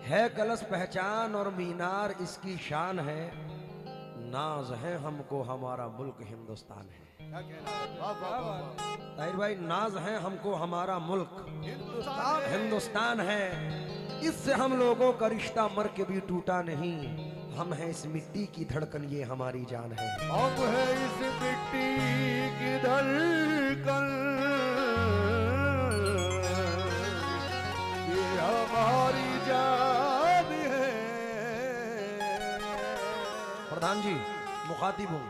है कलश पहचान और मीनार इसकी शान है, नाज है हमको हमारा मुल्क हिंदुस्तान है। ताहिर भाई, नाज है हमको हमारा मुल्क हिंदुस्तान है। इससे हम लोगों का रिश्ता मर के भी टूटा नहीं। हम हैं इस मिट्टी की धड़कन, ये हमारी जान है। हम है इस मिट्टी की धड़कन, ये हमारी जान है। प्रधान जी मुखातिब हूँ।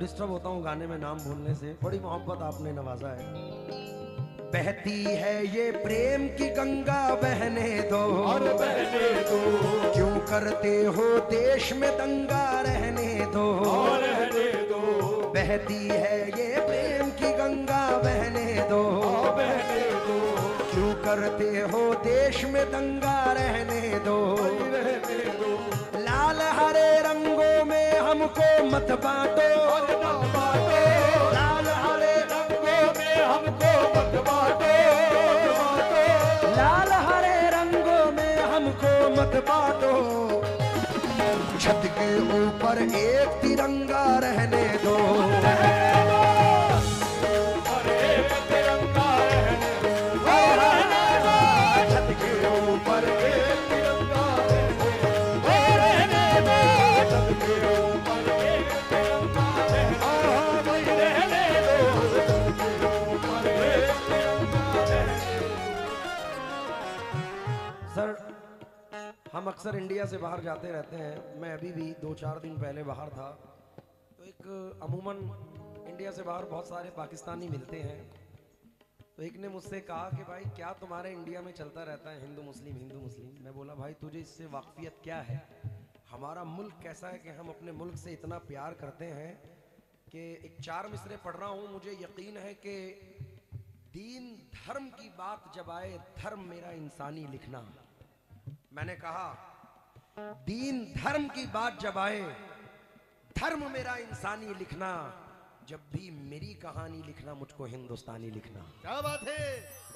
डिस्टर्ब होता हूँ गाने में नाम भूलने से, बड़ी मोहब्बत आपने नवाजा है। बहती है ये प्रेम की गंगा, बहने दो और बहने दो, क्यों करते हो देश में दंगा, रहने दो और रहने दो। बहती है ये प्रेम की गंगा, बहने दो और बहने दो, क्यों करते हो देश में दंगा, रहने दो रहने दो। लाल हरे रंगों में हमको मत बांटो, लाल हरे रंगों में हमको मत बांटो, लाल हरे रंगों में हमको मत बांटो। छत के ऊपर एक तिरंगा, रहने दो तिरंगा रहने दो, छत के ऊपर एक तिरंगा रहने दो, छत के ऊपर एक तिरंगा रहने दो, छत के ऊपर एक तिरंगा रहने दो। सर, हम अक्सर इंडिया से बाहर जाते रहते हैं। मैं अभी भी 2-4 दिन पहले बाहर था, तो एक अमूमन इंडिया से बाहर बहुत सारे पाकिस्तानी मिलते हैं। तो एक ने मुझसे कहा कि भाई क्या तुम्हारे इंडिया में चलता रहता है हिंदू मुस्लिम हिंदू मुस्लिम। मैं बोला भाई तुझे इससे वाकफियत क्या है? हमारा मुल्क कैसा है कि हम अपने मुल्क से इतना प्यार करते हैं कि एक 4 मिसरे पढ़ रहा हूँ, मुझे यकीन है कि दीन धर्म की बात जब आए, धर्म मेरा इंसानी लिखना। मैंने कहा दीन धर्म की बात जब आए, धर्म मेरा इंसानी लिखना। जब भी मेरी कहानी लिखना, मुझको हिंदुस्तानी लिखना। क्या बात है,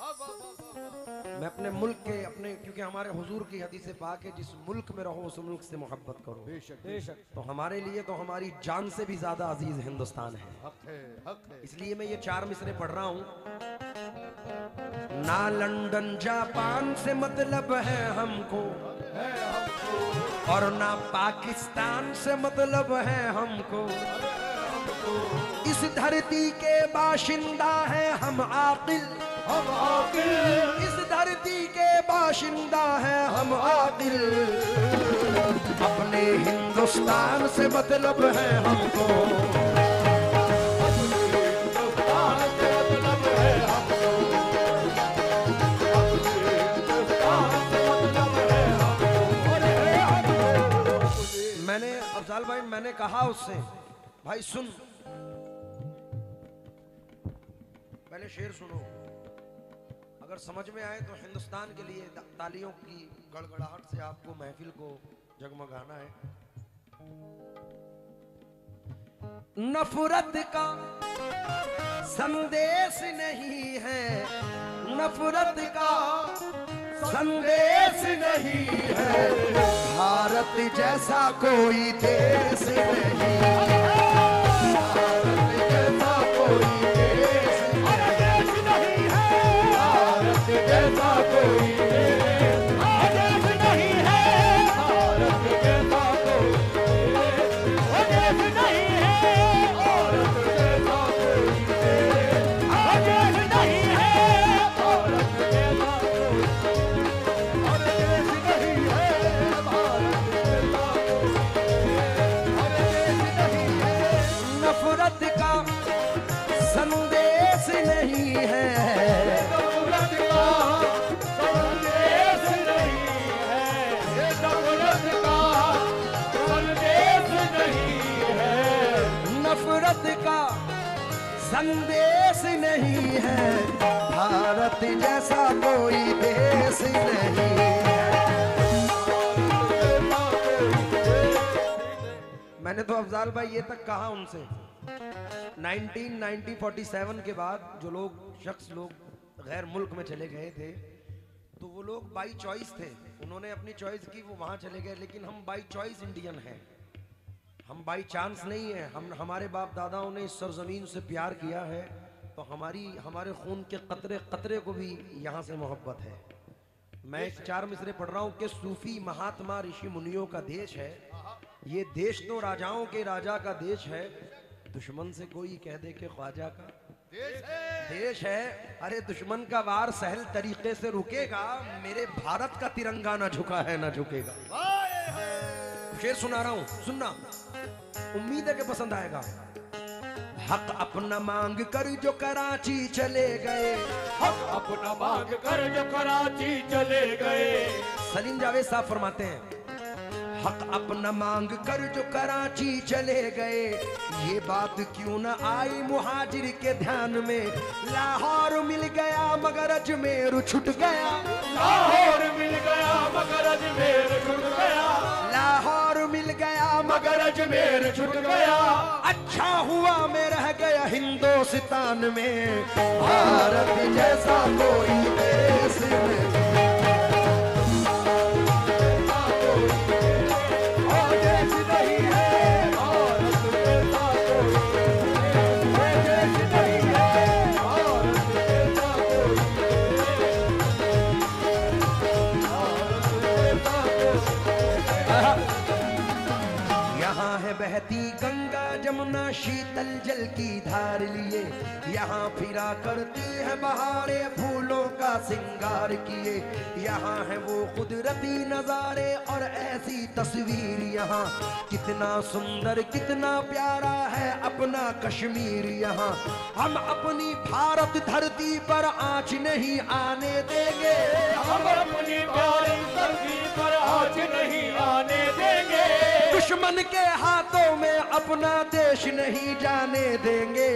वाह वाह वाह। मैं अपने मुल्क के अपने, क्योंकि हमारे हुजूर की हदीस पाक है, जिस मुल्क में रहो उस मुल्क से मोहब्बत करो। बेशक बेशक, तो हमारे लिए तो हमारी जान से भी ज्यादा अजीज हिंदुस्तान है। हक है, हक है। इसलिए मैं ये 4 मिसरे पढ़ रहा हूँ। ना लंदन जापान से मतलब है हमको, और ना पाकिस्तान से मतलब है हमको। इस धरती के बाशिंदा है हम आकिल, हम आकिल। इस धरती के बाशिंदा है हम आकिल। अपने हिंदुस्तान से मतलब है हमको, हिंदुस्तान से मतलब है हमको, हिंदुस्तान से मतलब है हमको। मैंने अफजाल भाई, मैंने कहा उससे, भाई सुन, पहले शेर सुनो, अगर समझ में आए तो हिंदुस्तान के लिए तालियों की गड़गड़ाहट से आपको महफिल को जगमगाना है। नफरत का संदेश नहीं है, नफरत का संदेश नहीं है। भारत जैसा कोई देश नहीं, भारत जैसा कोई देश नहीं है, भारत जैसा कोई देश नहीं है, भारत जैसा कोई देश नहीं है, भारत जैसा कोई देश नहीं है, भारत जैसा कोई देश नहीं है, भारत जैसा कोई देश नहीं है। संदेश नहीं है, दौलत का संदेश नहीं है, ये दौलत का संदेश नहीं है, नफरत का संदेश नहीं है, भारत जैसा कोई देश नहीं है। मैंने तो अफजाल भाई ये तक कहा उनसे 1947 के बाद जो लोग गैर मुल्क में चले गए थे तो वो लोग बाई चॉइस थे, उन्होंने अपनी चॉइस की, वो वहां चले गए। लेकिन हम बाई चॉइस इंडियन हैं, हम बाई चांस नहीं है। हमारे बाप दादाओं ने इस सरजमीन से प्यार किया है तो हमारे खून के कतरे कतरे को भी यहाँ से मोहब्बत है। मैं एक 4 मिसरे पढ़ रहा हूँ कि सूफी महात्मा ऋषि मुनियों का देश है, ये देश तो राजाओं के राजा का देश है, दुश्मन से कोई कह दे के ख्वाजा का देश है। अरे दुश्मन का वार सहल तरीके से रुकेगा, मेरे भारत का तिरंगा ना झुका है ना झुकेगा। शेर सुना रहा हूं, सुनना, उम्मीद है कि पसंद आएगा। हक अपना मांग कर जो कराची चले गए, हक अपना मांग कर जो कराची चले गए, सलीम जावेद साहब फरमाते हैं हक अपना मांग कर जो कराची चले गए, ये बात क्यों न आई मुहाजिर के ध्यान में। लाहौर मिल गया मगर अजमेर छूट गया, लाहौर मिल गया मगर अजमेर छूट गया, लाहौर मिल गया मगर अजमेर छूट गया। अच्छा हुआ मैं रह गया हिंदुस्तान में, भारत जैसा कोई देश नहीं। बहती गंगा जमुना शीतल जल की धार लिए, यहाँ फिरा करती है बहारे फूलों का सिंगार किए। यहाँ है वो कुदरती नजारे और ऐसी तस्वीर, यहाँ कितना सुंदर कितना प्यारा है अपना कश्मीर। यहाँ हम अपनी भारत धरती पर आँच नहीं आने देंगे, हम अपनी प्यारी धरती पर आँच नहीं आने देंगे, दुश्मन के हाथों में अपना देश नहीं जाने देंगे।